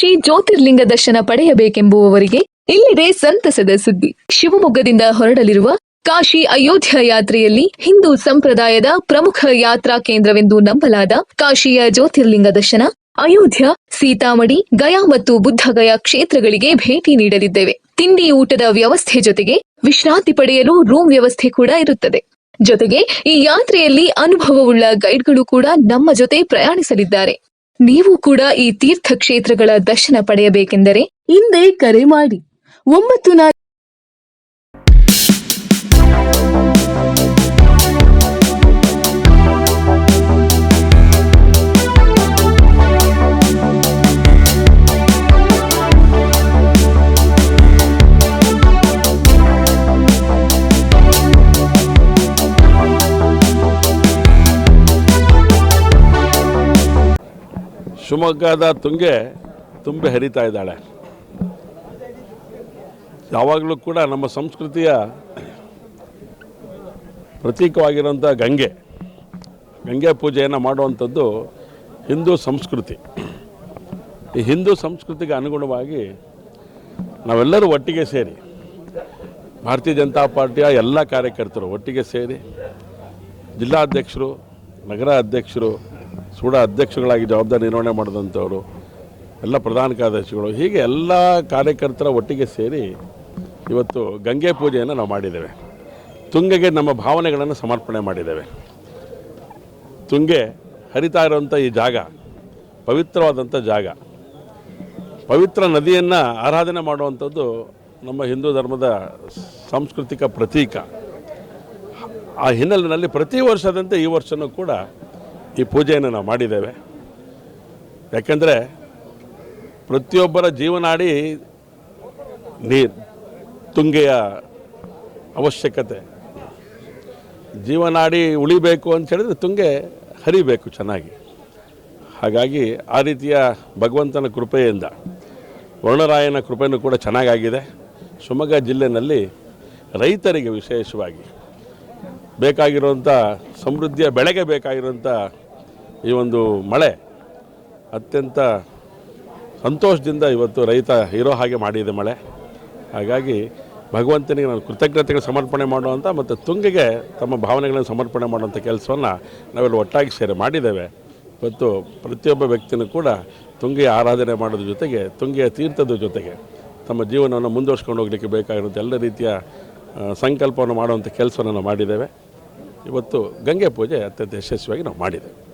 ಕಾಶಿ ಜ್ಯೋತಿರ್ಲಿಂಗ ದರ್ಶನ ಪಡೆಯಬೇಕೆಂಬುವವರಿಗೆ ಇಲ್ಲಿದೆ ಸಂತಸದ ಸುದ್ದಿ. ಶಿವಮೊಗ್ಗದಿಂದ ಹೊರಡಲಿರುವ ಕಾಶಿ ಅಯೋಧ್ಯ ಯಾತ್ರೆಯಲ್ಲಿ ಹಿಂದೂ ಸಂಪ್ರದಾಯದ ಪ್ರಮುಖ ಯಾತ್ರಾ ಕೇಂದ್ರವೆಂದು ನಂಬಲಾದ ಕಾಶಿಯ ಜ್ಯೋತಿರ್ಲಿಂಗ ದರ್ಶನ, ಅಯೋಧ್ಯ, ಸೀತಾಮಡಿ, ಗಯಾ ಮತ್ತು ಬುದ್ಧಗಯಾ ಕ್ಷೇತ್ರಗಳಿಗೆ ಭೇಟಿ ನೀಡಲಿದ್ದೇವೆ. ತಿಂಡಿ ಊಟದ ವ್ಯವಸ್ಥೆ ಜೊತೆಗೆ ವಿಶ್ರಾಂತಿ ಪಡೆಯಲು ರೂಮ್ ವ್ಯವಸ್ಥೆ ಕೂಡ ಇರುತ್ತದೆ. ಜೊತೆಗೆ ಈ ಯಾತ್ರೆಯಲ್ಲಿ ಅನುಭವವುಳ್ಳ ಗೈಡ್ಗಳು ಕೂಡ ನಮ್ಮ ಜೊತೆ ಪ್ರಯಾಣಿಸಲಿದ್ದಾರೆ. ನೀವು ಕೂಡ ಈ ತೀರ್ಥ ಕ್ಷೇತ್ರಗಳ ದರ್ಶನ ಪಡೆಯಬೇಕೆಂದರೆ ಹಿಂದೆ ಕರೆ ಮಾಡಿ 94 ಶಿವಮೊಗ್ಗದ ತುಂಬಿ ಹರಿತಾ ಇದ್ದಾಳೆ. ಯಾವಾಗಲೂ ಕೂಡ ನಮ್ಮ ಸಂಸ್ಕೃತಿಯ ಪ್ರತೀಕವಾಗಿರೋಂಥ ಗಂಗೆ ಪೂಜೆಯನ್ನು ಮಾಡುವಂಥದ್ದು ಹಿಂದೂ ಸಂಸ್ಕೃತಿ. ಈ ಹಿಂದೂ ಸಂಸ್ಕೃತಿಗೆ ಅನುಗುಣವಾಗಿ ನಾವೆಲ್ಲರೂ ಒಟ್ಟಿಗೆ ಸೇರಿ, ಭಾರತೀಯ ಜನತಾ ಪಾರ್ಟಿಯ ಎಲ್ಲ ಕಾರ್ಯಕರ್ತರು ಒಟ್ಟಿಗೆ ಸೇರಿ, ಜಿಲ್ಲಾಧ್ಯಕ್ಷರು, ನಗರ ಅಧ್ಯಕ್ಷರು, ಸೂಡ ಅಧ್ಯಕ್ಷಗಳಾಗಿ ಜವಾಬ್ದಾರಿ ನಿರ್ವಹಣೆ ಮಾಡಿದಂಥವರು, ಎಲ್ಲ ಪ್ರಧಾನ ಕಾರ್ಯದರ್ಶಿಗಳು, ಹೀಗೆ ಎಲ್ಲ ಕಾರ್ಯಕರ್ತರ ಒಟ್ಟಿಗೆ ಸೇರಿ ಇವತ್ತು ಗಂಗೆ ಪೂಜೆಯನ್ನು ನಾವು ಮಾಡಿದ್ದೇವೆ. ತುಂಗೆಗೆ ನಮ್ಮ ಭಾವನೆಗಳನ್ನು ಸಮರ್ಪಣೆ ಮಾಡಿದ್ದೇವೆ. ತುಂಗೆ ಹರಿತಾ ಇರುವಂಥ ಈ ಜಾಗ ಪವಿತ್ರವಾದಂಥ ಜಾಗ. ಪವಿತ್ರ ನದಿಯನ್ನು ಆರಾಧನೆ ಮಾಡುವಂಥದ್ದು ನಮ್ಮ ಹಿಂದೂ ಧರ್ಮದ ಸಾಂಸ್ಕೃತಿಕ ಪ್ರತೀಕ. ಆ ಹಿನ್ನೆಲೆಯಲ್ಲಿ ಪ್ರತಿ ವರ್ಷದಂತೆ ಈ ವರ್ಷವೂ ಕೂಡ ಈ ಪೂಜೆಯನ್ನು ನಾವು ಮಾಡಿದ್ದೇವೆ. ಯಾಕೆಂದರೆ ಪ್ರತಿಯೊಬ್ಬರ ಜೀವನಾಡಿ ತುಂಗೆಯ ಅವಶ್ಯಕತೆ. ಜೀವನಾಡಿ ಉಳಿಬೇಕು ಅಂತ ಹೇಳಿದ್ರೆ ತುಂಗೆ ಹರಿಬೇಕು ಚೆನ್ನಾಗಿ. ಹಾಗಾಗಿ ಆ ರೀತಿಯ ಭಗವಂತನ ಕೃಪೆಯಿಂದ, ವರುಣರಾಯನ ಕೃಪೆಯೂ ಕೂಡ ಚೆನ್ನಾಗಾಗಿದೆ. ಶಿವಮೊಗ್ಗ ಜಿಲ್ಲೆಯಲ್ಲಿ ರೈತರಿಗೆ ವಿಶೇಷವಾಗಿ ಬೇಕಾಗಿರುವಂಥ ಸಮೃದ್ಧಿಯ ಬೆಳೆಗೆ ಬೇಕಾಗಿರುವಂಥ ಈ ಒಂದು ಮಳೆ ಅತ್ಯಂತ ಸಂತೋಷದಿಂದ ಇವತ್ತು ರೈತ ಇರೋ ಹಾಗೆ ಮಾಡಿದೆ ಮಳೆ. ಹಾಗಾಗಿ ಭಗವಂತನಿಗೆ ನಾನು ಕೃತಜ್ಞತೆಗಳು ಸಮರ್ಪಣೆ ಮಾಡುವಂಥ ಮತ್ತು ತುಂಗೆಗೆ ತಮ್ಮ ಭಾವನೆಗಳನ್ನು ಸಮರ್ಪಣೆ ಮಾಡುವಂಥ ಕೆಲಸವನ್ನು ನಾವೆಲ್ಲ ಒಟ್ಟಾಗಿ ಸೇರಿ ಮಾಡಿದ್ದೇವೆ. ಇವತ್ತು ಪ್ರತಿಯೊಬ್ಬ ವ್ಯಕ್ತಿಯೂ ಕೂಡ ತುಂಗೆಯ ಆರಾಧನೆ ಮಾಡೋದ್ರ ಜೊತೆಗೆ, ತುಂಗೆಯ ತೀರ್ಥದ ಜೊತೆಗೆ ತಮ್ಮ ಜೀವನವನ್ನು ಮುಂದುವರ್ಸ್ಕೊಂಡು ಹೋಗಲಿಕ್ಕೆ ಬೇಕಾಗಿರುವಂಥ ಎಲ್ಲ ರೀತಿಯ ಸಂಕಲ್ಪವನ್ನು ಮಾಡುವಂಥ ಕೆಲಸವನ್ನು ನಾವು ಮಾಡಿದ್ದೇವೆ. ಇವತ್ತು ಗಂಗೆ ಪೂಜೆ ಅತ್ಯಂತ ಯಶಸ್ವಿಯಾಗಿ ನಾವು ಮಾಡಿದ್ದೇವೆ.